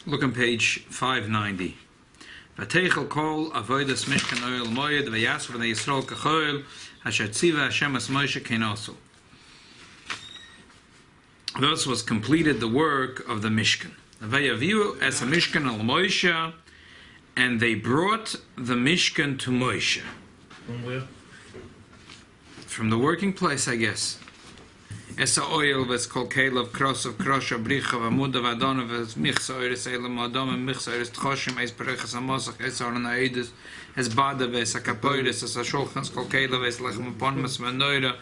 Look on page 590. Vateichel kol avodas mishkan oil moed vayasu v'nei Yisrael kachol asher tziva Hashem as Moshe kenasu. Thus was completed the work of the Mishkan. Vayaviu as a Mishkan al Moshe, and they brought the Mishkan to Moshe. From where? From the working place, I guess. Esa oil was called Kalev, Krosov, Krosha, Bricha, Vamuda, Vadona, was Michsa, Oiris, Elam, Adom, and Michsa, Oiris, Tchoshim, Es Perechas, Amosach, Es Aranaidus, Es Bada, Ves Akapoiris, Es Asholchans, called Kalev, Es Lechem, Ponmas, Manoira,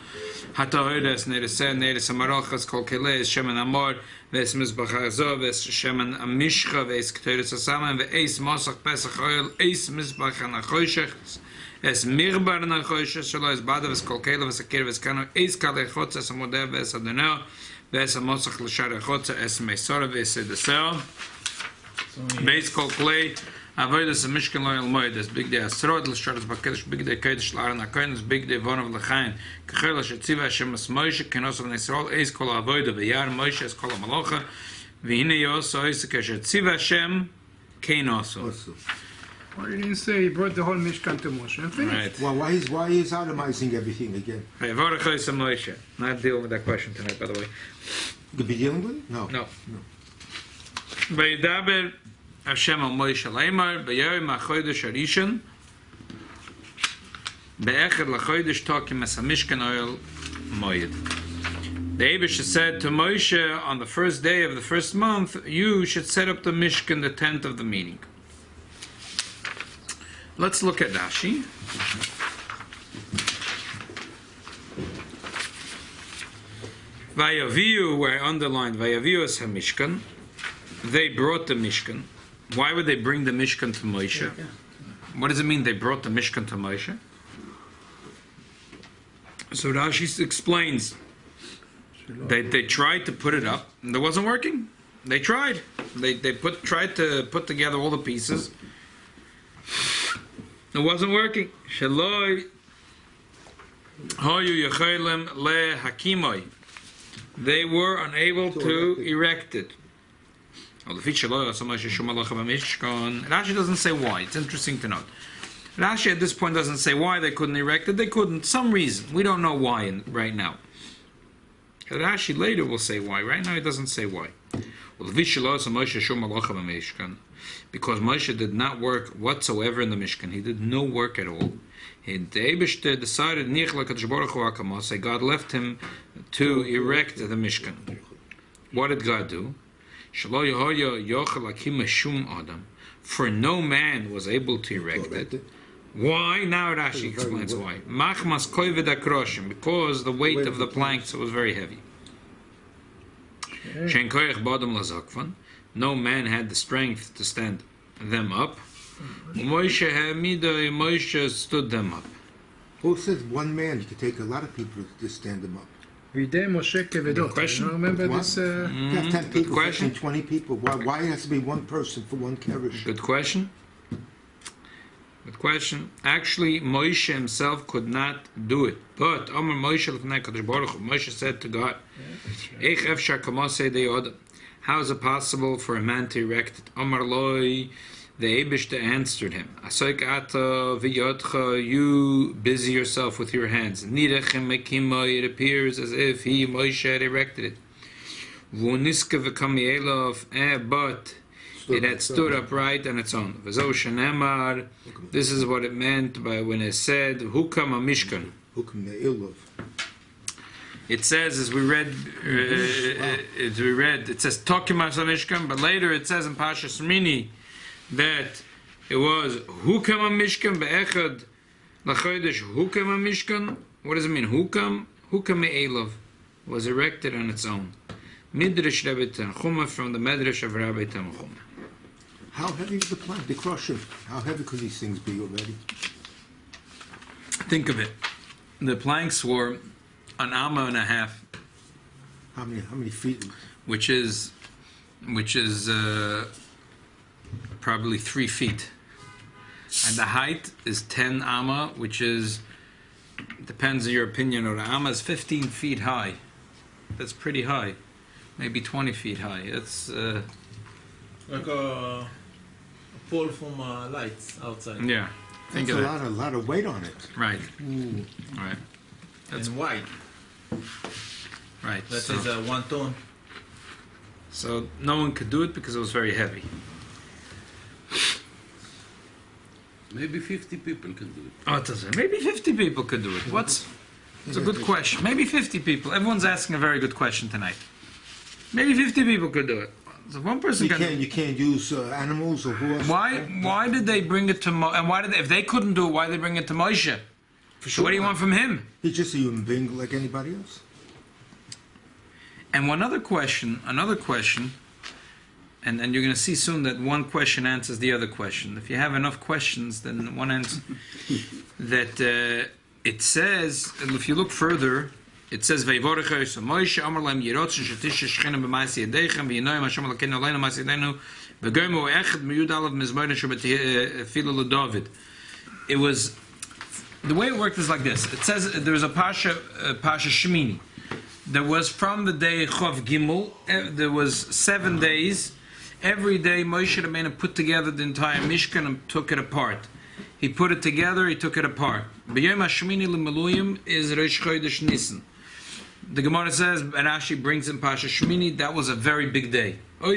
Hata Oiris, Neresen, Neris, Amarochas, called Kale, Es Shemen Amor, Ves Mizbach Azov, Es Shemen Amishcha, Ves Ktoris Asaman, Ves Mosach, Pesach Oil, Es Mizbach Anachoshech, Es mirbar na khoyshe shlo es badav es kolkele es kerev es kano es kale khotz es modev es adona ves mosach le shar khotz es mesor ves de sel base kolkle avoid es mishkan loyal moed es big day asrod le shar es bakesh big day kaydish lar na kains big day von of le khain khel es tziva shem es moyshe kenos of Israel es kol avoid ve yar moyshe es kol malocha ve hine yos es kesh tziva shem kenos. Well, you didn't say he brought the whole Mishkan to Moshe and finished. Right. Well, why is itemizing everything again? Hey, Moshe. Not dealing with that question tonight, by the way. You'll be dealing with it? No. No. Vayidaber Hashem al Moshe leimar b'yoyim ha'chodesh harishon be'echad l'chodesh tokim es ha'mishkan oil moed. The Eibush said to Moshe on the first day of the first month, you should set up the Mishkan, the tent of the meeting. Let's look at Rashi. Vayaviu, where I underlined Vayaviu as HaMishkan. They brought the Mishkan. Why would they bring the Mishkan to Moshe? What does it mean they brought the Mishkan to Moshe? So Rashi explains that they tried to put it up, and it wasn't working. They tried. They tried to put together all the pieces. It wasn't working. Shaloi hoyu yechelem le hakimoi. They were unable to erect it. Rashi doesn't say why. It's interesting to note. Rashi at this point doesn't say why they couldn't erect it. They couldn't. Some reason. We don't know why right now. Rashi later will say why. Right now he doesn't say why. Because Moshe did not work whatsoever in the Mishkan. He did no work at all. The Eibishter decided God left him to erect the Mishkan. What did God do? For no man was able to erect it. Why? Now Rashi explains why. Because the weight of the planks was very heavy. No man had the strength to stand them up. Moshe stood them up. Who says one man could take a lot of people to stand them up? Good question. You remember this? You have 10 people, question. 20 people. Why has to be one person for one keresh? Good question. Good question. Actually, Moshe himself could not do it. But Moshe said to God, how is it possible for a man to erect it? Amar loi, the Eibishter answered him, you busy yourself with your hands. It appears as if he, Moshe, had erected it. But it had stood upright on its own. This is what it meant by when it said, Hukam HaMishkan. It says, as we read, it says Tokim HaMishkan, but later it says in Parshas Mini that it was Hukam HaMishkan be'echad l'chodesh Hukam HaMishkan. What does it mean? Hukam Me'elav was erected on its own. Midrash Rabbi Tanchuma from the Midrash of Rabbi Tanchuma. How heavy is the plank? The crusher. How heavy could these things be already? Think of it. The planks were an amma and a half. How many feet? Which is probably 3 feet. And the height is 10 amma, which is, depends on your opinion, or the amma is 15 feet high. That's pretty high. Maybe 20 feet high. It's Like a pole from lights outside. Yeah. Think That's of a that. lot of weight on it. Right. Right. That's wide. Right. That so, is 1 ton. so no one could do it because it was very heavy. Maybe 50 people can do it. Oh, it doesn't. Maybe 50 people could do it. It's a good question. Maybe 50 people. Everyone's asking a very good question tonight. Maybe 50 people could do it. So one person can. You can't use animals or horses. Why did they bring it to and why did if they couldn't do it, why did they bring it to Moshe? For sure. What do you want from him? He's just a human being like anybody else. And another question, and you're going to see soon that one question answers the other question. If you have enough questions, then one answer that it says, and if you look further, it says Veivorechos Moshe Amar Lahem Yirotzen Shetish Shechina B'Maaseh Yedechem V'Yinoyim Hashem Elokeinu Aleinu Maaseh Yedenu V'Goymu Echad Miyud Alav Mizmor Shebetfilah LeDavid. It was the way it worked is like this. It says there's a Pasha Shemini. There was from the day Chav Gimel. There was 7 days. Every day Moshe Rabbeinu put together the entire Mishkan and took it apart. He put it together. He took it apart. B'Yom Hashemini L'Meluyim is Rosh Chodesh Nisan. The Gemara says, and Rashi brings in Pasha Shemini, that was a very big day. It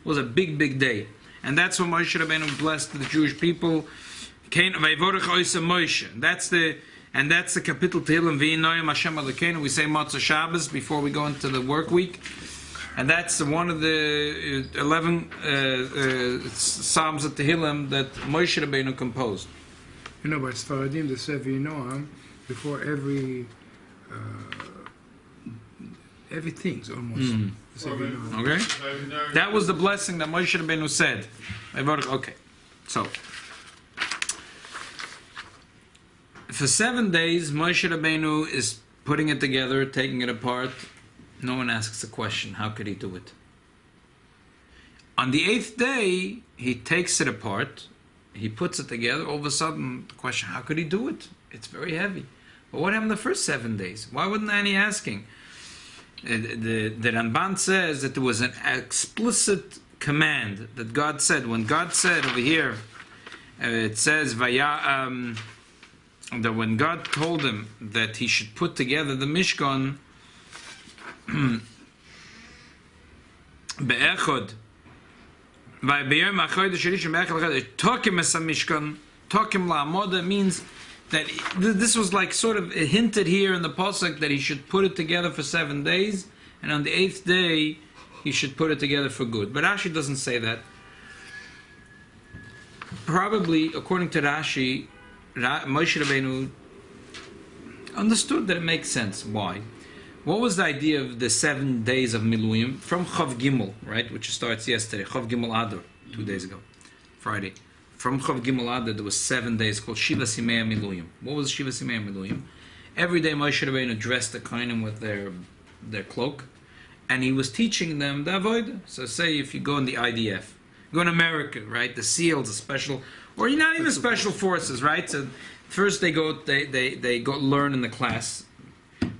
was a big, big day. And that's when Moshe Rabbeinu blessed the Jewish people. And that's the Kapitel Tehillim V'Yinoyim Hashem Elokeinu. We say Matzah Shabbos before we go into the work week. And that's one of the 11 Psalms of Tehillim that Moshe Rabbeinu composed. You know, by Sfaradim, they say V'Yinoam before every thing's almost. They say V'Yinoam. Okay? That was the blessing that Moshe Rabbeinu said. Okay. So, for 7 days, Moshe Rabbeinu is putting it together, taking it apart. No one asks a question, how could he do it? On the 8th day, he takes it apart, he puts it together. All of a sudden, the question, how could he do it? It's very heavy. But what happened the first 7 days? Why wasn't Annie asking? The Ramban says that there was an explicit command that God said. When God said over here, it says, that when God told him that he should put together the Mishkan be'echod v'beyom ha'chodesh harishon be'echod tokim es ha'mishkan tokim la'amoda means that this was like sort of hinted here in the pasuk that he should put it together for 7 days, and on the 8th day he should put it together for good. But Rashi doesn't say that. Probably, according to Rashi, Moshe Rabbeinu understood that it makes sense. Why? What was the idea of the 7 days of Miluyim from Chav Gimel, right, which starts yesterday, Chav Gimel Adar, 2 days ago, Friday. From Chav Gimel Adar, there was 7 days called Shiva Simei Miluyim. What was Shiva Simei Miluyim? Every day Moshe Rabbeinu dressed the Kohanim with their cloak, and he was teaching them the Avodah. So say if you go in the IDF, go in America, right, the SEALs, the special, or not even special forces, right? So first they go learn in the class,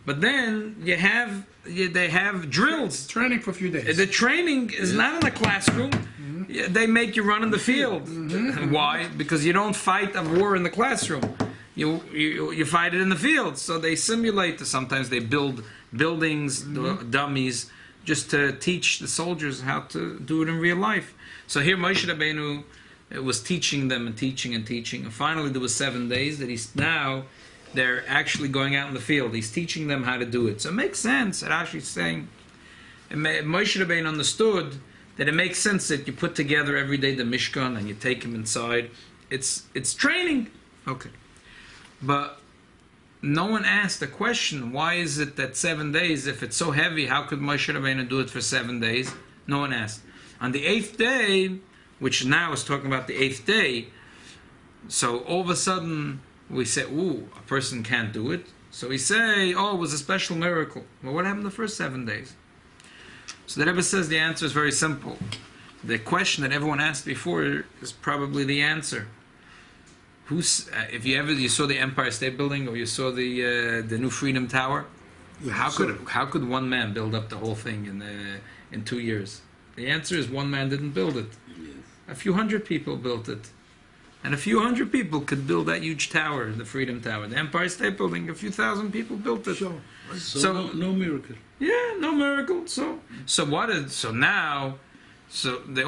but then they have drills. Training for a few days. The training is not in the classroom. They make you run in the field. Why? Because you don't fight a war in the classroom. You fight it in the field. So they simulate. Sometimes they build buildings, dummies, just to teach the soldiers how to do it in real life. So here Moshe Rabbeinu was teaching them and teaching and teaching. And finally there was 7 days that they're actually going out in the field. He's teaching them how to do it. So it makes sense. Rashi's saying, Moshe Rabbeinu understood that it makes sense that you put together every day the Mishkan and you take him inside. It's training. Okay. But no one asked the question, why is it that 7 days, if it's so heavy, how could Moshe Rabbeinu do it for 7 days? No one asked. On the 8th day, which now is talking about the 8th day, so all of a sudden we say, ooh, a person can't do it. So we say, oh, it was a special miracle. Well, what happened the first 7 days? So the Rebbe says the answer is very simple. The question that everyone asked before is probably the answer. If you saw the Empire State Building or you saw the new Freedom Tower, Yeah, how could one man build up the whole thing in 2 years? The answer is one man didn't build it. Yes. A few hundred people built it. And a few hundred people could build that huge tower, the Freedom Tower. The Empire State Building, a few thousand people built it. Sure. So, no miracle. Yeah, no miracle. So the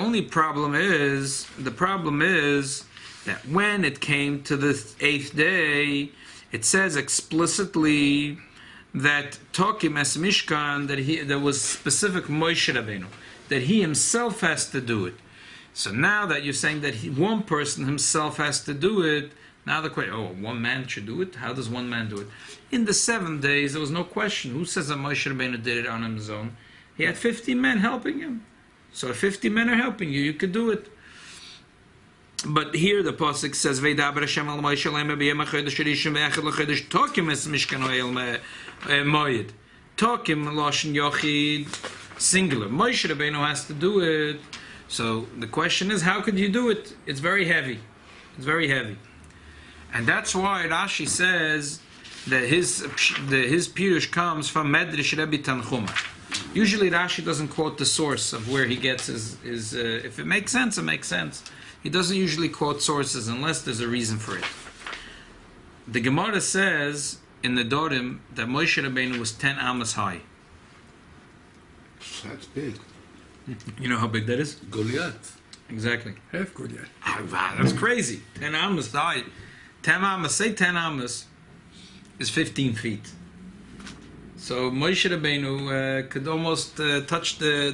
only problem is, that when it came to the 8th day, it says explicitly that Tokim es Mishkan, that there was specific Moshe Rabbeinu, that he himself has to do it. So now that you're saying that one person himself has to do it, now the question, one man should do it? How does one man do it? In the 7 days, there was no question. Who says that Moshe Rabbeinu did it on his own? He had 50 men helping him. So if 50 men are helping you, you could do it. But here the pasuk says, "Veidaber Hashem al Moshe le'em b'yem hachodesh rishon ve'echad l'chodesh tokim es mishkan oil moed." Tokim lashon yochid, singular. Moshe Rabbeinu has to do it. So the question is, how could you do it? It's very heavy. It's very heavy, and that's why Rashi says that his pirush comes from Medrash Rebbe Tanchuma. Usually Rashi doesn't quote the source of where he gets his if it makes sense, it makes sense. He doesn't usually quote sources unless there's a reason for it. The Gemara says in the Dorim that Moshe Rabbeinu was 10 amas high. That's big. You know how big that is? Goliath. Exactly. Half good, yeah. Wow, that's crazy. 10 amas high. 10 amas, say 10 amas is 15 feet. So Moshe Rabbeinu could almost touch the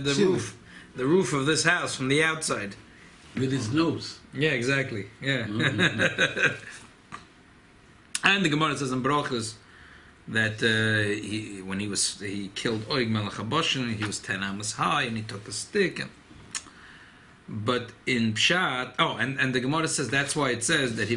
roof of this house from the outside. With his nose. Yeah, exactly. Yeah. And the Gemara says in Brochus that when he killed Oig Melech HaBoshen, he was 10 amas high, and he took a stick. But in Pshat, and the Gemara says that's why it says that he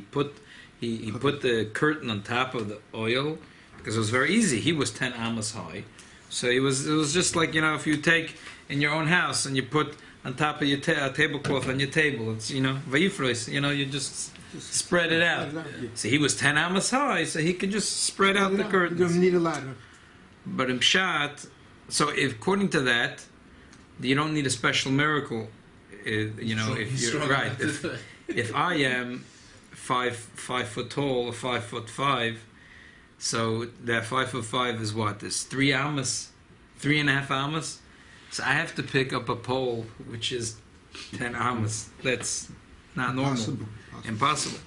put the curtain on top of the oil, because it was very easy. He was 10 amas high, so it was just like, if you take in your own house and you put on top of your tablecloth on your table, it's vayifrois, you just spread it out. So he was 10 amas high, so he could just spread out the curtains. You don't need a ladder. But in Pshat, so according to that, you don't need a special miracle. If you're right, if I am 5 foot tall or 5'5", so that 5'5" is what? Is 3 amas, 3.5 amas. So I have to pick up a pole which is 10 amas. That's not normal. Impossible.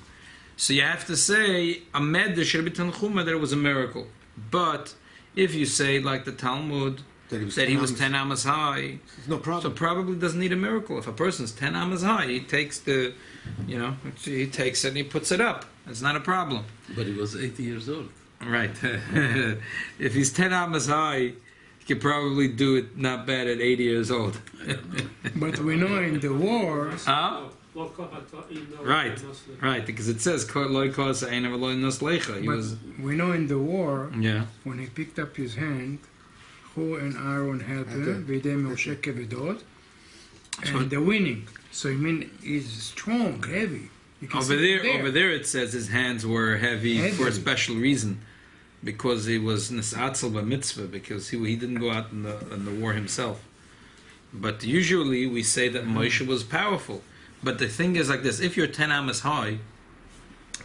So you have to say a medrash Rebbe Tanchuma that it was a miracle. But if you say like the Talmud that he was 10 amas high, no problem. So probably doesn't need a miracle. If a person's 10 amas high, he takes he takes it and he puts it up. It's not a problem. But he was 80 years old. Right. If he's 10 amas high, he could probably do it not bad at 80 years old. But we know in the wars... Right, because it says we know in the war, when he picked up his hand, Hu and Aaron helped him, and they're winning. So he's strong, heavy. Over there it says his hands were heavy for a special reason, because he was nisatzel b'mitzvah, because he didn't go out in the war himself. But usually we say that Moshe was powerful. But the thing is like this: if you're 10 amas high,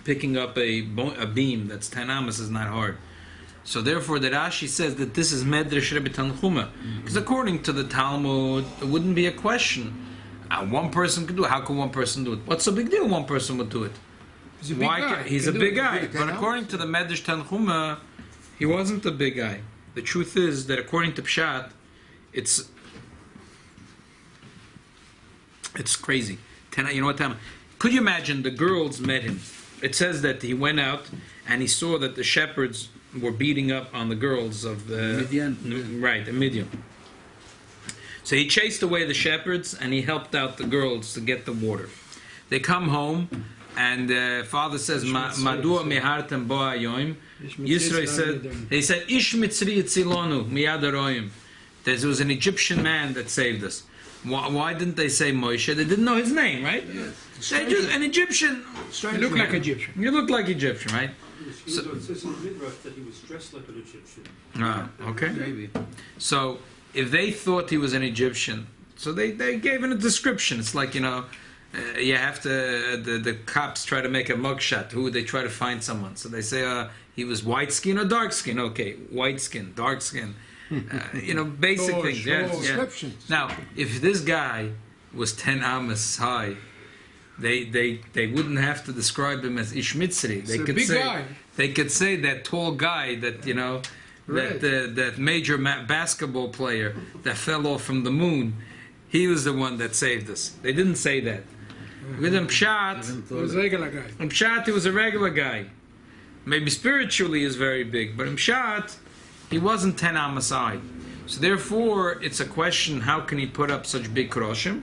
picking up a beam that's 10 amas is not hard. So therefore, the Rashi says that this is Medrash Rebbe Tanchuma, because according to the Talmud, it wouldn't be a question. One person could do it. How can one person do it? What's the big deal? One person would do it. He's a big guy. He's a big guy. But according to the Medrash Tanchuma, he wasn't a big guy. The truth is that according to Pshat, it's crazy. You know what time? Could you imagine the girls met him? It says that he went out and he saw that the shepherds were beating up on the girls of the Midian. Right, the Midian. So he chased away the shepherds and he helped out the girls to get the water. They come home and father says, "Madua mihartem bo hayoim." Yisro said, "Ish mitzri etzilonu miyad haroyim." There was an Egyptian man that saved us. Why didn't they say Moshe? They didn't know his name, right? Yes. An Egyptian. You look like Egyptian. You look like Egyptian, right? It says in the Midrash that he was dressed like an Egyptian. Okay. Maybe. So if they thought he was an Egyptian, so they gave him a description. It's like, you know, you have to, the cops try to make a mugshot. Who would they try to find someone? So they say, he was white skin or dark skin. Okay, white skin, dark skin. You know, basic things. Yeah. Now, if this guy was 10 amas high, they wouldn't have to describe him as Ish Mitzri. They could say that tall guy that, you know, that major basketball player that fell off from the moon, he was the one that saved us. They didn't say that. With him Pshat, He was a regular guy. Pshat, he was a regular guy. Maybe spiritually is very big, but Pshat, he wasn't 10 amasai. So therefore, it's a question, how can he put up such big kroshim?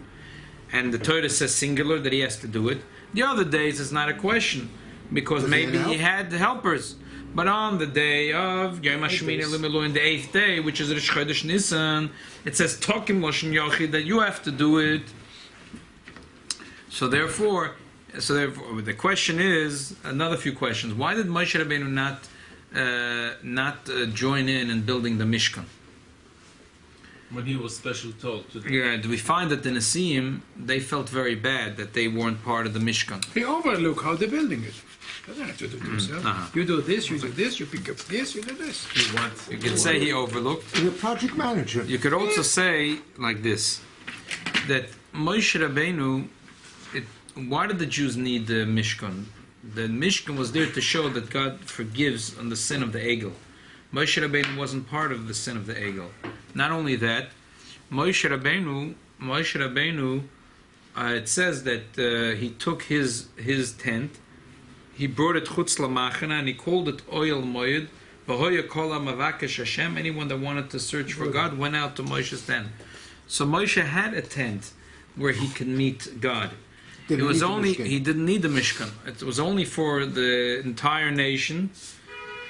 And the Torah says singular, that he has to do it. The other days, it's not a question, because maybe he had helpers. But on the day of Yom HaShemini Limelu, in the 8th day, which is Rosh Chodesh Nisan, it says Tokim Loshen Yochid, that you have to do it. So therefore, the question is, another few questions. Why did Moshe Rabbeinu not join in building the Mishkan? When he was special told to do. Yeah, we find that the Nesiim, they felt very bad that they weren't part of the Mishkan. He overlooked how they're building it. Doesn't have to do it himself. You do this, you do this, you pick up this, you do this. You could say he overlooked. He's a project manager. You could also say like this, that Moshe Rabbeinu, why did the Jews need the Mishkan? The Mishkan was there to show that God forgives on the sin of the Egel. Moshe Rabbeinu wasn't part of the sin of the Egel. Not only that, Moshe Rabbeinu, it says that he took his tent, he brought it chutz lamachana, and he called it Oil Moed. V'hoya kol ha'mavakesh Hashem. Anyone that wanted to search for God went out to Moshe's tent. So Moshe had a tent where he could meet God. He didn't need the Mishkan. It was only for the entire nation,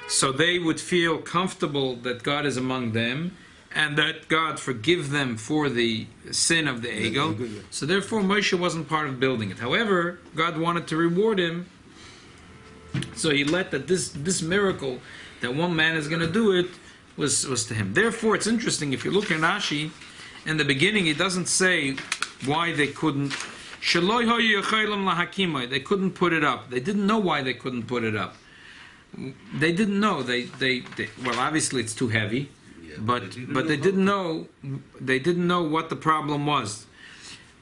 so they would feel comfortable that God is among them, and that God forgive them for the sin of the Egel. So therefore Moshe wasn't part of building it. However, God wanted to reward him, so he let that this miracle that one man is going to do it was to him. Therefore, it's interesting, if you look at Rashi, in the beginning it doesn't say why they couldn't. They couldn't put it up. They didn't know why they couldn't put it up. They didn't know. They well, obviously it's too heavy, but they didn't know. They didn't know what the problem was.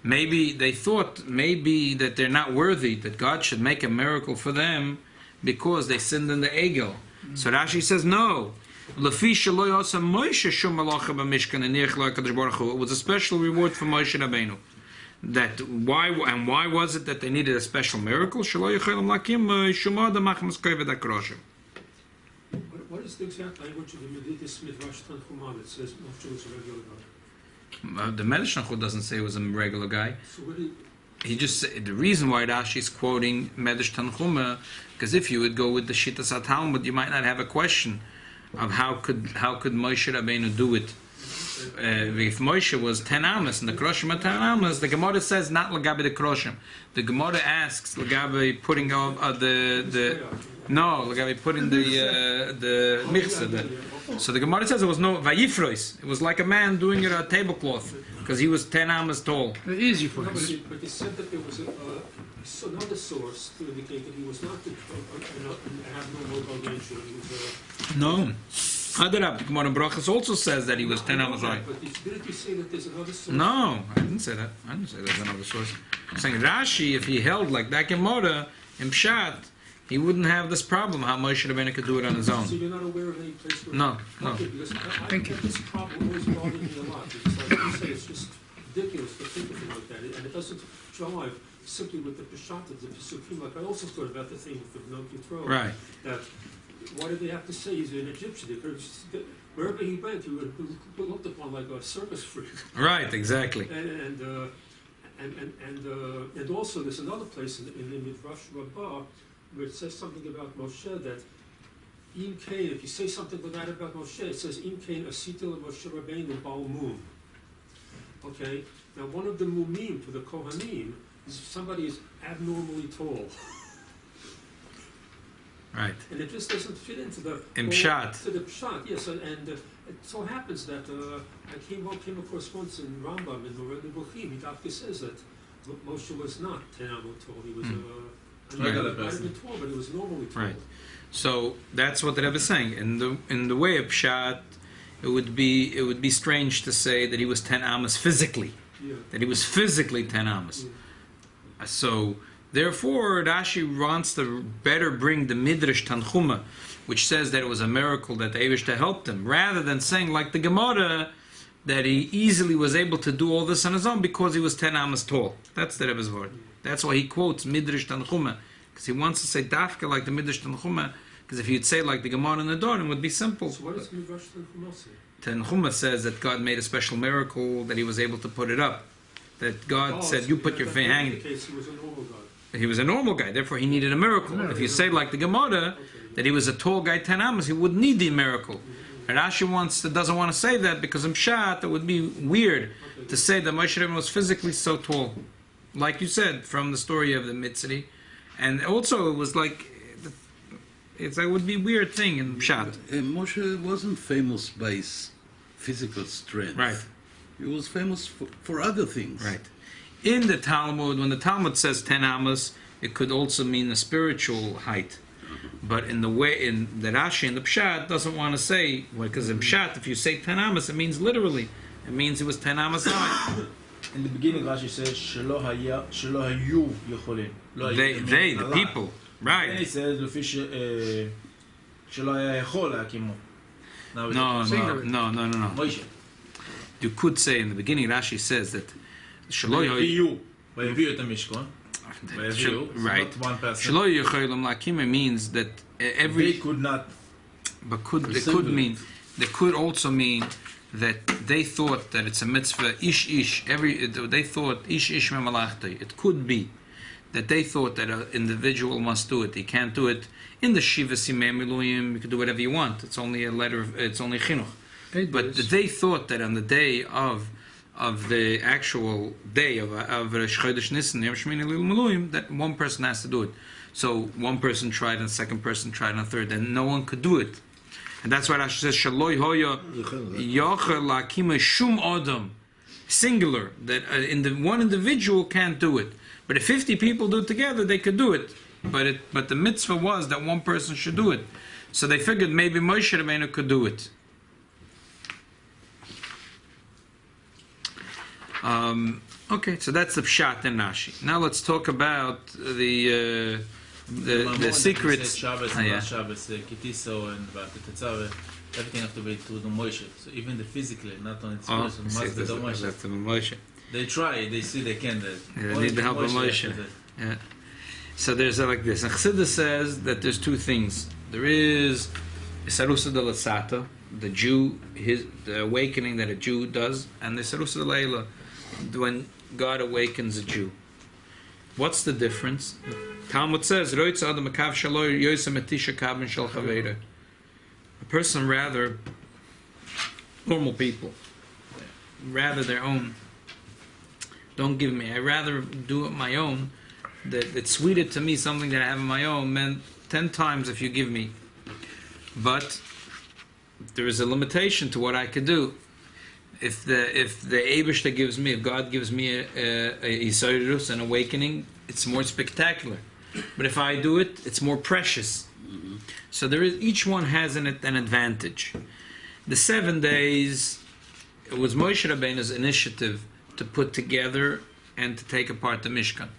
Maybe they thought that they're not worthy, that God should make a miracle for them because they sinned in the Egel. So Rashi says no. It was a special reward for Moshe Rabbeinu. That why was it that they needed a special miracle? What is the exact language of the Meditas Midrash Tanchuma that says Moshe was a regular guy? The Medrash Tanchuma doesn't say he was a regular guy. So what did He just said, the reason why Rashi is quoting Medrash Tanchuma, because if you would go with the Shittas HaTalmud, you might not have a question of how could Moshe Rabbeinu do it. If Moshe was 10 amas and the kroshim are 10 amas, the Gemara says not lagabe the kroshim. The Gemara asks lagabe putting on lagabe putting the michzah. So the Gemara says it was no vayifrois. It was like a man doing a tablecloth because he was 10 amas tall. Easy for but us. they said that there was another source to indicate that he was not an abnormal gargantuan. He was No. Adarab, the Gemara Brachas also says that he was 10 amas high. But didn't you say that there's another source? No, I didn't say that. I didn't say there's another source. I'm saying Rashi, if he held like that Gemara in Pshat, he wouldn't have this problem, how Moshe Rabbeinu could do it on his own. So you're not aware of any place where... No. Okay, because I think this problem always bothered me a lot. Because like you say, it's just ridiculous to think of it like that. And it doesn't jive simply with the Peshat of the Pesukim. Like I also thought about the thing with the Bnot Yitro. Right. That why did they have to say he's an Egyptian? Wherever he went, he was looked upon like a circus freak. Right, exactly. And also there's another place in the Midrash Rabbah where it says something about Moshe that Im Kain, if you say something like that about Moshe, it says Im Kain Asitil Moshe Rabbeinu Baal Mum. Okay? Now one of the mumim for the Kohanim is if somebody is abnormally tall. Right. And it just doesn't fit into the Pshat. To the Pshat, yes, It so happens that I came across once in Rambam in the Bukhim, he doctor says that Moshe was not 10 amot tall. He was he might have been tall, but he was normally tall. Right. So that's what the Rebbe is saying. In the way of Pshat, it would be strange to say that he was 10 amos physically. Yeah. That he was physically 10 amos. So therefore, Rashi wants to better bring the Midrash Tanchuma, which says that it was a miracle that the Eivishter helped him, rather than saying like the Gemara that he easily was able to do all this on his own because he was 10 amos tall. That's the Rebbe's word. That's why he quotes Midrash Tanchuma, because he wants to say Dafka like the Midrash Tanchuma, because if you'd say like the Gemara in the Dorim, it would be simple. So what does Midrash Tanchuma say? Tanchuma says that God made a special miracle that he was able to put it up. That God said, you put your finger hanging. He was a normal guy. He was a normal guy, therefore he needed a miracle. If you say like the Gemara, that he was a tall guy 10 amos, he wouldn't need the miracle. And Rashi doesn't want to say that because in Pshat it would be weird to say that Moshe Rabbeinu was physically so tall. Like you said, from the story of the Mitzri. And also it was like, it would be a weird thing in Pshat. Moshe wasn't famous by his physical strength. Right. He was famous for other things. Right. In the Talmud, when the Talmud says 10 amos, it could also mean a spiritual height. But in the Rashi and the Pshat doesn't want to say, because in Pshat, if you say 10 amos, it means literally. It means it was 10 amos high. In the beginning, Rashi says, "Shelo hayu yocholim." They, the people. Right. Then he says, "Lufi shelo haya yachol hakimu." No. Moshe. You could say in the beginning, Rashi says that Vayaviu et hamishkon. Right. Not one person. Shelo yocholim lakime means that They could not. But it could also mean that they thought that it's a mitzvah ish. They thought ish memalachtai. It could be that they thought that an individual must do it. He can't do it in the shiva simei miluyim. You can do whatever you want. It's only it's only chinuch. But they thought that on the day of the actual day of Rosh Chodesh Nisan, Yom Shemini Lil Miluyim, that one person has to do it. So one person tried, and the second person tried, and a third, and no one could do it. And that's why Rashi says, Shaloi hoya yochel lakima shum adam, singular, that one individual can't do it. But if 50 people do it together, they could do it. But the mitzvah was that one person should do it. So they figured maybe Moshe Rabbeinu could do it. Okay, so that's the Pshat in Rashi. Now let's talk about the secrets. Shabbos, Shabbos, Kitiso, and Tetzaveh, everything has to be to the Moshe. So even the physically, not only the spiritual, must be the Moshe. They try, they see they can. They need the help of Moshe. Yeah. So there's like this. And Chassidus says that there's two things. There is Sarusa de Lasata, the Jew, the awakening that a Jew does, and the Sarusa de Leila, when God awakens a Jew. What's the difference? Talmud says, a person rather, normal people, rather their own, don't give me, I rather do it my own, that it's sweeter to me something that I have on my own, meant 10 times if you give me. But there is a limitation to what I could do. If the Eibishter gives me, if God gives me a Yisoirus, an awakening, it's more spectacular. But if I do it, it's more precious. Mm-hmm. So each one has an advantage. The 7 days, it was Moshe Rabbeinu's initiative to put together and to take apart the Mishkan.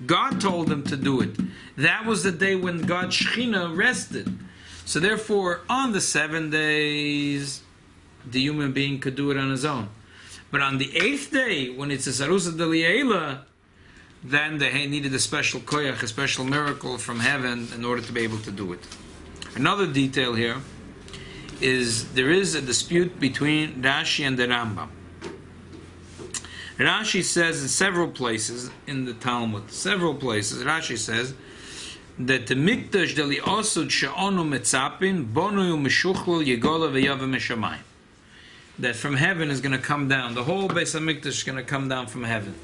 God told him to do it. That was the day when God's Shechina rested. So therefore, on the 7 days, the human being could do it on his own. But on the 8th day, when it's a Sarusa de Liela, then they needed a special koyach, a special miracle from heaven in order to be able to do it. Another detail here is there is a dispute between Rashi and the Rambam. Rashi says in several places in the Talmud, Rashi says that the mikdash deli osud she'onu metzapin bonuyu meshuchlu yegola v'yava meshamayim. That from heaven is going to come down. The whole Beis HaMikdash is going to come down from heaven.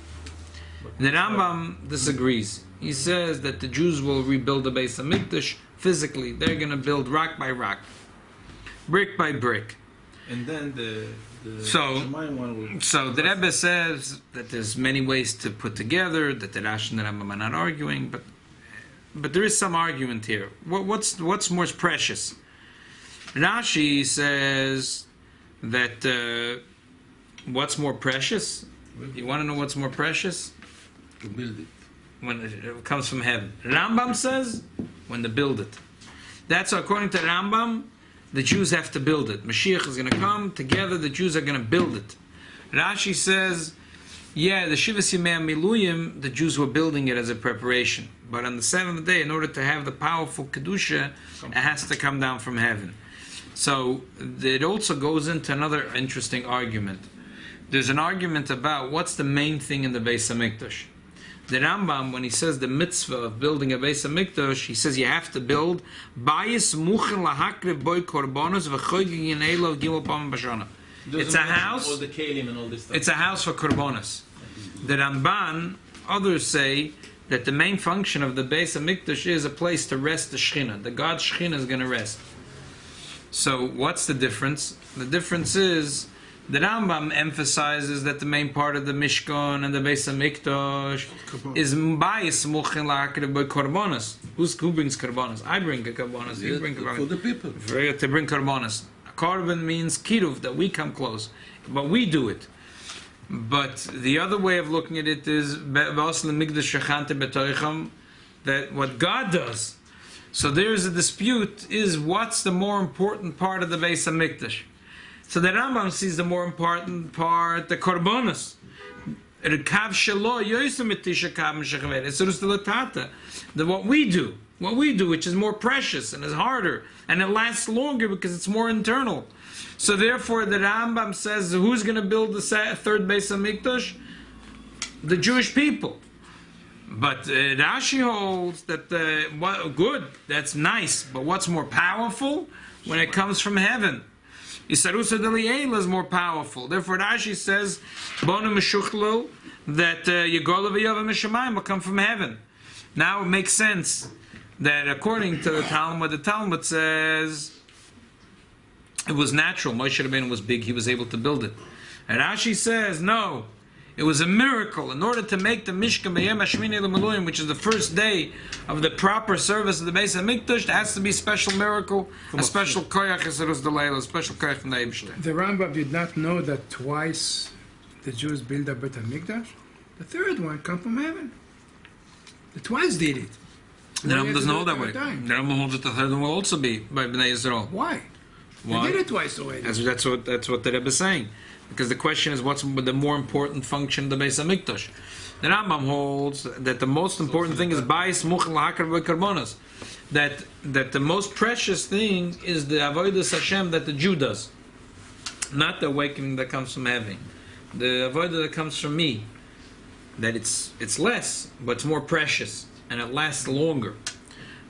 And the Rambam disagrees. He says that the Jews will rebuild the Beis HaMikdash physically. They're going to build rock by rock. brick by brick. And then the So- Shemayim one will... So the Rebbe says that there's many ways to put together, that the Rashi and the Rambam are not arguing, but there is some argument here. What's more precious? Rashi says that what's more precious? You want to know what's more precious? To build it. When it comes from heaven. Rambam says when they build it. That's according to Rambam. The Jews have to build it. Mashiach is going to come. Together the Jews are going to build it. Rashi says, yeah, the Shivas Yimei Miluyim, the Jews were building it as a preparation. But on the seventh day, in order to have the powerful Kedusha, it has to come down from heaven. So it also goes into another interesting argument. There's an argument about what's the main thing in the Beis HaMikdash. The Rambam, when he says the mitzvah of building a Beis HaMikdash, he says you have to build bayis muchen lahakrev boy korbanos v'choygin elo gimel pam b'shana. It's a house. All the kelim and all this stuff. It's a house for korbanos. The Ramban, others say that the main function of the Beis HaMikdash is a place to rest the Shechina. The God's Shechina is going to rest. So what's the difference? The difference is the Rambam emphasizes that the main part of the Mishkan and the Beis HaMikdash is bayis muchen lahakrev boy korbanos. Who brings korbanos? I bring a korbanos. You bring korbanos. For the people. To bring korbanos. Korban means kiruv, that we come close, but we do it. But the other way of looking at it is that what God does. So there is a dispute: is what's the more important part of the Beis HaMikdash? So the Rambam sees the more important part, the korbanos. What we do, which is more precious and is harder, and it lasts longer because it's more internal. So therefore, the Rambam says, who's going to build the third Beis HaMikdash? The Jewish people. But Rashi holds that good, that's nice, but what's more powerful when it comes from heaven? Isarusa Deliela is more powerful. Therefore, Rashi says, Bona Meshuchlil, that Yegola v'Yova Mishamayim will come from heaven. Now it makes sense that according to the Talmud says it was natural. Moshe Rabbeinu was big; he was able to build it. And Rashi says, no, it was a miracle. In order to make the Mishkan B'Yom HaShmini L'Meluim, which is the first day of the proper service of the Beis HaMikdash, there has to be a special miracle, a special koyach Yisarus D'Leila, a special koyach from the Eibishter. The Rambam did not know that twice the Jews built a Beit HaMikdash. The third one come from heaven. The twice did it. The Rambam doesn't hold that way. The Rambam holds that the third one will also be by Bnei Yisrael. Why? Why? They did it twice already. That's what the Rebbe is saying. Because the question is, what's the more important function of the Beis HaMikdash? The Rambam holds that the most important thing is bayis muchen lahakrev boy korbanos. That the most precious thing is the avodas Hashem that the Jew does, not the awakening that comes from heaven. The avodah that comes from me, that it's less, but it's more precious and it lasts longer.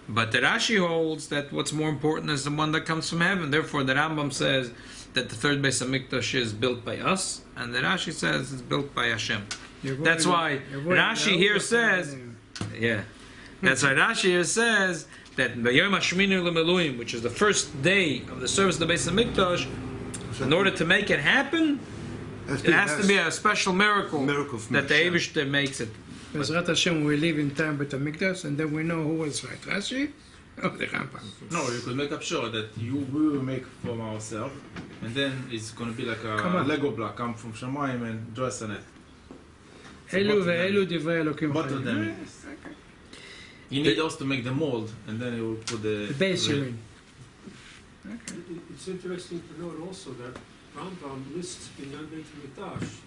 But the Rashi holds that what's more important is the one that comes from heaven. Therefore, the Rambam says that the third Beis HaMikdash is built by us, and the Rashi says it's built by Hashem. That's why Rashi here says, that's why Rashi here says that B'Yom HaShmini L'Meluim, which is the first day of the service of the Beis HaMikdash, in order to make it happen, it has to be a special miracle that the Eibishter makes it. Bezrat Hashem, we live in time Beit HaMikdash, and then we know who was right. Rashi or the Rambam? No, you could make up sure that we will make from ourselves, and then it's going to be like a Lego block, come from Shemayim and dress on it. Elu ve'elu divrei Elokim Both of them. You need also to make the mold, and then you will put the base you're in. It's interesting to note also that Rambam lists Binyan Beit HaMikdash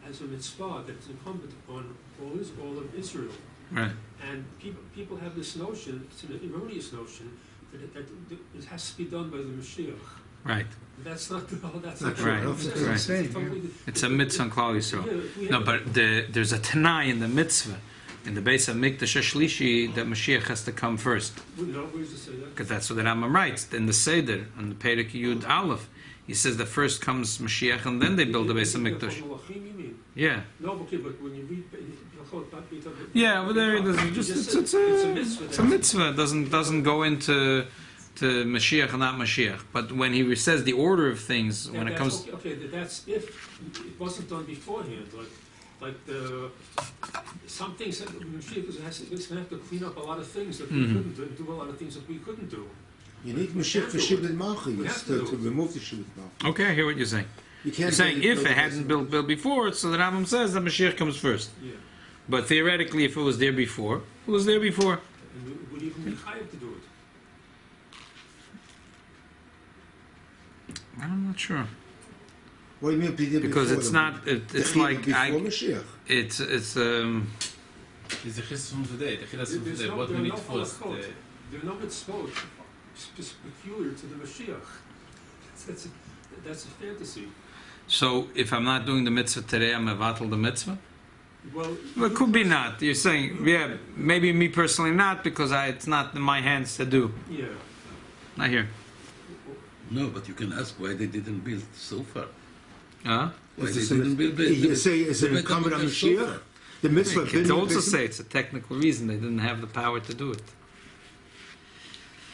as a mitzvah that's incumbent upon all of Israel. Right. And people have this notion, it's an erroneous notion, that it has to be done by the Mashiach. Right. That's not the whole, that's Right. not right. Right. It's a mitzvah on Klal Yisrael. No, but there's a Tanai in the mitzvah, in the Beis HaMikdash Shlishi, that Mashiach has to come first. Because that's what the Rambam writes. In the Seder, on the Perek Yud Aleph, he says the first comes Mashiach and then they build the Beis HaMikdash. Yeah. No, okay, but when you read yeah, but there it doesn't. Just it's a mitzvah. It doesn't go into to Mashiach and not Mashiach. But when he says the order of things, when it comes... Okay, that's if it wasn't done beforehand. Some things that Mashiach is going to have to clean up a lot of things that we couldn't do, and do a lot of things that we couldn't do. You need Mashiach for Shibud Malchus to remove the Shibud Malchus. Okay, I hear what you're saying. You're saying if it hadn't built before, so the Rambam says that Mashiach comes first. Yeah. But theoretically, if it was there before, it was there before. And we would even be chayav to do it. I'm not sure. What do you mean? Because it's not. It's like before Mashiach. It's Is the chesed from today? The chesed from today. What we need first? There are no mitzvot peculiar to the Mashiach. That's a fantasy. so. If I'm not doing the mitzvah today, I'm mevatel the mitzvah. Well, It could be not. You're saying, yeah, maybe me personally not because it's not in my hands to do. yeah. Not here. No, but you can ask why they didn't build so far. Huh? Why Is they this didn't build you say is it the incumbent on Beit HaMikdash so Mashiach? far? The mitzvah. You could also say it's a technical reason they didn't have the power to do it.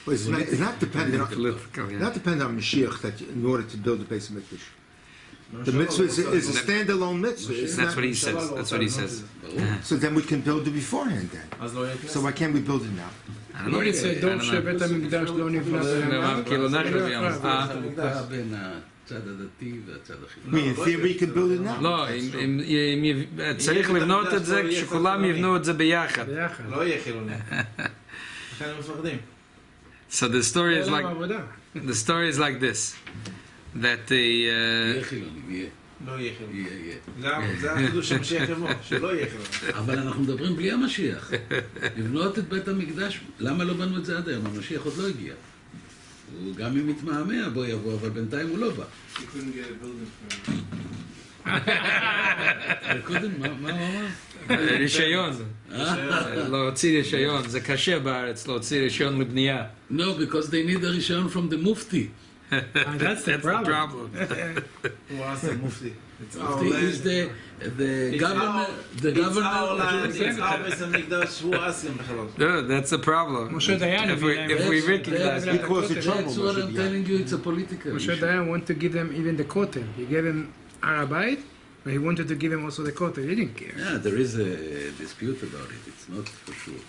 Well, it's not dependent on Political, yeah. not dependent on Mashiach that in order to build the Beis Hamikdash. The mitzvah is a standalone mitzvah. It's That's not- what he says. That's what he says. So then we can build it beforehand then. So why can't we build it now? I don't know. It's a דור שבית המקדש לא נבנה בלמעלה. כאילו נחל ביום. חלוקה בין הצד הדתי והצד I החילוני. mean, in theory, we can build it now. לא, צריך לבנות את זה כשכולם יבנו את זה ביחד. ביחד. לא יהיה חילוני. לכן הם מפחדים. So the story is למה like עבודה? this, that the יהיה חילוני, יהיה. לא יהיה חילוני. יהיה. זה החידוש שהמשיח יבוא, שלא יהיה חילוני. אבל אנחנו מדברים בלי המשיח. לבנות את בית המקדש, למה לא בנו את זה עד היום? המשיח עוד לא הגיע. הוא גם אם מתמהמה בוא יבוא, אבל בינתיים הוא לא בא. קודם, מה הוא אמר? רישיון, להוציא רישיון, זה קשה בארץ להוציא רישיון לבנייה. No, because they need a רישיון from the mufti. That's the problem. הוא עשה מופתי. Mufti is the governor. The It's our governor. land, it's our בית המקדש, הוא אסלם בכלל. No, that's the problem. Moshe Dayan, If we recognize that's- it. Because the trouble That's what was I'm telling you. It's a political Moshe issue. Dayan wanted to give them even the kotel. He gave them Arabite, but he wanted to give them also the kotel. He didn't care. Yeah, there is a dispute about it. It's not for sure.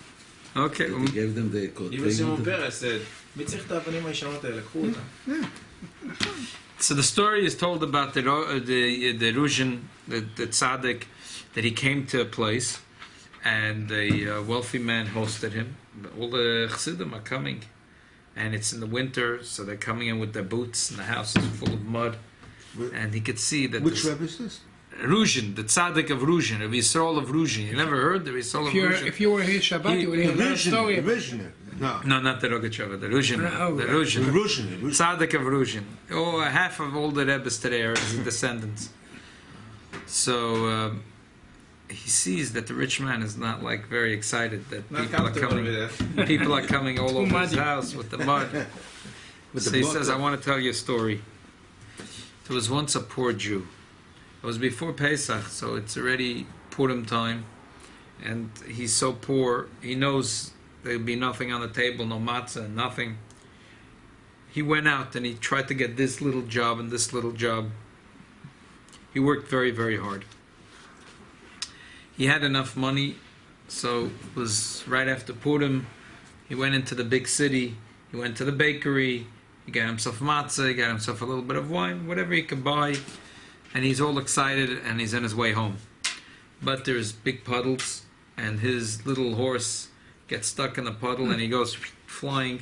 Okay. He gave them the code. Even Simon Peres said, מי צריך את האבנים הישנות האלה? קחו אותם. So the story is told about the Ruzhin, the tzaddik, that he came to a place, and a wealthy man hosted him. All the chassidim are coming, and it's in the winter, so they're coming in with their boots, and the house is full of mud, and he could see that Which this Rebbe is this? Ruzhin, the tzaddik of Ruzhin, of Yisrael of Ruzhin. You never heard the Yisrael of Ruzhin? If you were his Shabbat, you would The have heard a Ruzhin. story The about Ruzhin. No. No, not the Rogatchover, the Ruzhin. Oh, The yeah. The Ruzhin. Ruzhin. Tzaddik of Ruzhin. Oh, half of all the Rebbes today are his descendants. So he sees that the rich man is not like very excited that Not people are comfortable coming. with that. People are coming all over his muddy. house with the mud. With So the he bucket. says, "I want to tell you a story. There was once a poor Jew. It was before Pesach, so it's already Purim time, and he's so poor. He knows there'll be nothing on the table, no matzah, nothing. He went out and he tried to get this little job and this little job. He worked very, very hard. He had enough money, so it was right after Purim. He went into the big city. He went to the bakery. He got himself matzah. He got himself a little bit of wine, whatever he could buy. And he's all excited, and he's on his way home. But there's big puddles, and his little horse gets stuck in the puddle, and he goes flying.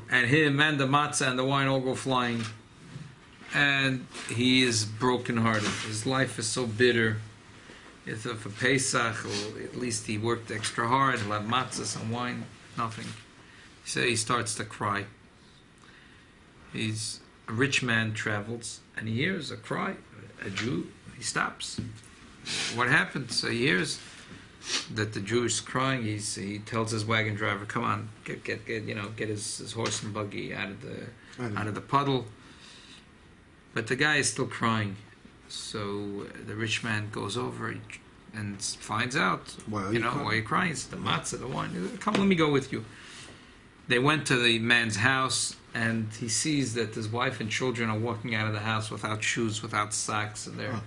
And him and the matzah and the wine all go flying. And he is brokenhearted. His life is so bitter. If for Pesach, or at least he worked extra hard, he'll have matzah, some wine, nothing. So he starts to cry. He's a rich man, travels, and he hears a cry. A Jew, he stops. What happened? So he hears that the Jew is crying. He tells his wagon driver, "Come on, get his horse and buggy out of the puddle." But the guy is still crying. So the rich man goes over and finds out, Why are why are you crying? It's the matzah, the wine. Come, let me go with you. They went to the man's house, and he sees that his wife and children are walking out of the house without shoes, without socks, and their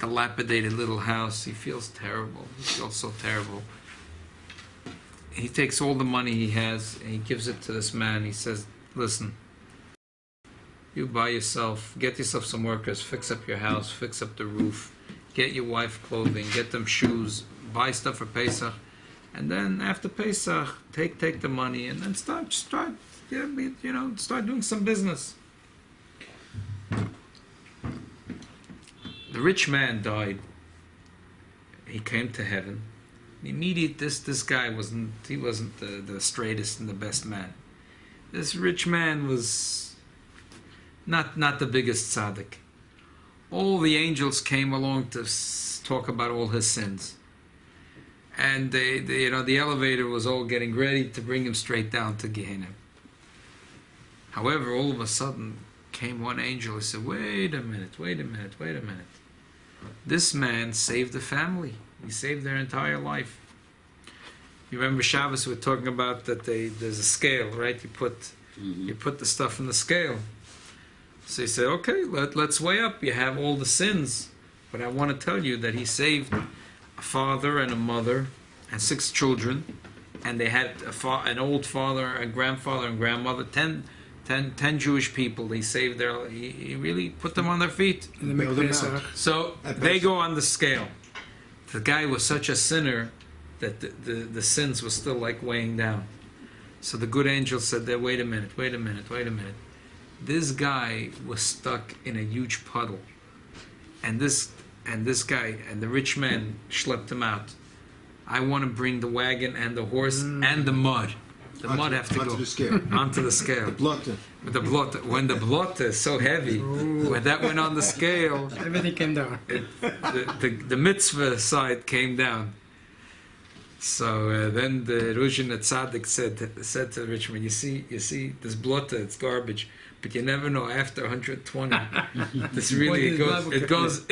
dilapidated little house. He feels terrible. He feels so terrible. He takes all the money he has, and he gives it to this man. He says, listen, you buy yourself, get yourself some workers, fix up your house, fix up the roof, get your wife clothing, get them shoes, buy stuff for Pesach, and then after Pesach, take the money and then start doing some business. The rich man died. He came to heaven. This guy wasn't the straightest and the best man. This rich man was not the biggest tzaddik. All the angels came along to talk about all his sins. And the elevator was all getting ready to bring him straight down to Gehenna. However, all of a sudden came one angel and said, wait a minute. This man saved the family. He saved their entire life. You remember Shabbos, we were talking about that there's a scale, right? You put the stuff in the scale. So he said, okay, let's weigh up. You have all the sins. But I want to tell you that he saved a father and a mother and 6 children, and they had an old father, a grandfather and grandmother, 10 Jewish people. He saved he really put them on their feet. So they go on the scale. The guy was such a sinner that the sins were still like weighing down. So the good angel said there, wait a minute. This guy was stuck in a huge puddle. And this guy and the rich man schlepped him out. I want to bring the wagon and the horse and the mud. The mud have to go onto the scale. The blotte. When the blotte is so heavy, when that went on the scale, everything came down. The mitzvah side came down. So then the Ruzhin Tzaddik said to the rich man, you see, this blotte, it's garbage. But you never know after 120. This really it goes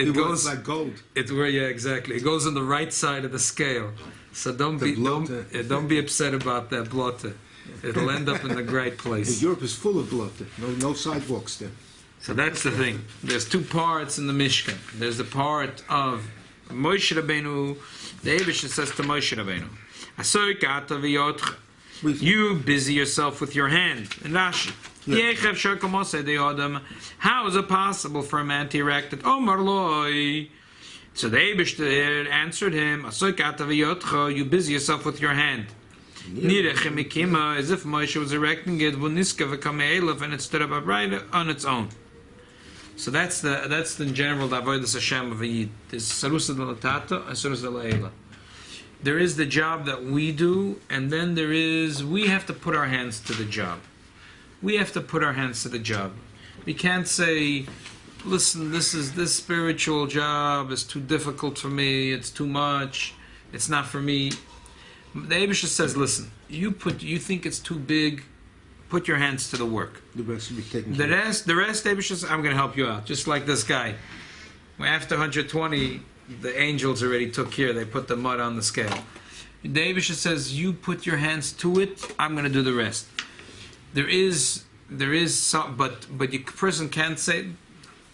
like gold. Exactly. It goes on the right side of the scale. So don't be upset about that blotte. It'll end up in the right place. Europe is full of blotte. No sidewalks there. So that's the thing. There's 2 parts in the Mishkan. There's the part of Moshe Rabbeinu. The Eibusher says to Moshe Rabbeinu, "Asoy kata v'yotcha." You busy yourself with your hand. And Rashi. How is it possible for a man to erect it? Omar loy. So the Eibusher answered him, you busy yourself with your hand. As if Moshe was erecting it, and it stood up upright on its own. So that's the general avodas Hashem of a Yid. There's sarusa delatata and sarusa delaila. There is the job that we do, and then we have to put our hands to the job. We have to put our hands to the job. We can't say, listen, this spiritual job is too difficult for me, it's too much, it's not for me. The Eibusher says, listen, you think it's too big, put your hands to the work. The rest will be taken care of. The rest, Eibusher says, I'm going to help you out, just like this guy. After 120, the angels already took care, they put the mud on the scale. The Eibusher says, you put your hands to it, I'm going to do the rest. There is some, but the person can't say,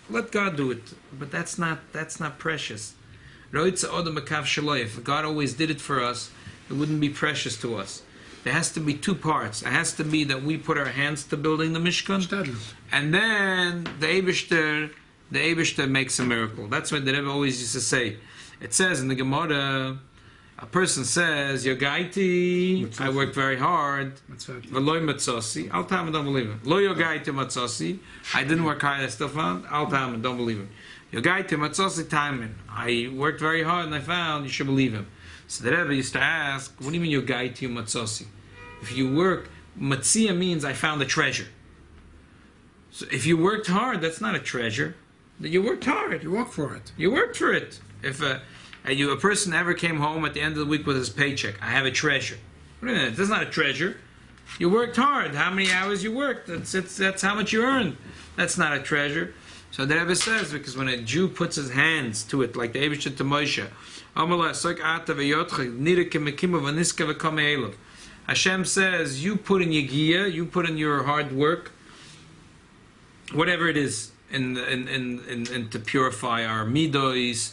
let God do it. But that's not precious. If God always did it for us, it wouldn't be precious to us. There has to be 2 parts. It has to be that we put our hands to building the Mishkan, and then the Eibusher makes a miracle. That's what the Rebbe always used to say. It says in the Gemara, a person says, Yogaiti, I worked very hard. V'loi matzasi, Al Talmud, don't believe him. Lo yogaiti matzasi, I didn't work hard, I still found. Al Talmud, don't believe him. Yogaiti matzasi taimin, I worked very hard and I found. You should believe him. So the Rebbe used to ask, what do you mean yogaiti matzasi? If you work, matzia means I found a treasure. So if you worked hard, that's not a treasure. You worked hard. You worked for it. You worked for it. If a person ever came home at the end of the week with his paycheck, I have a treasure. Wait a minute, that's not a treasure. You worked hard. How many hours you worked? That's how much you earned. That's not a treasure. So the Rebbe says, because when a Jew puts his hands to it, like the Hashem says, you put in your gear, you put in your hard work, whatever it is, in to purify our midos,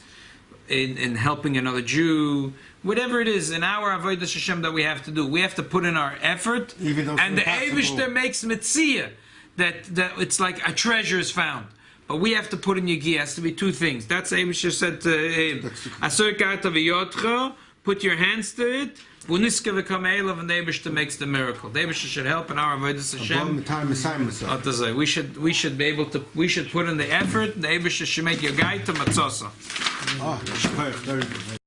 in helping another Jew, whatever it is in our avodas Hashem that we have to do, we have to put in our effort. And the Eibishter makes mitzvah that it's like a treasure is found. But we have to put in your gear. It has to be two things. That's Eibishter said to him. Asur karta v'yotcha, put your hands to it. V'niska v'kam eilav, and the Eibishter makes the miracle. The Eibishter should help in our avodas Hashem. We should be able to. We should put in the effort. The Eibishter should make your guide to matzasa. Oh, that's very good.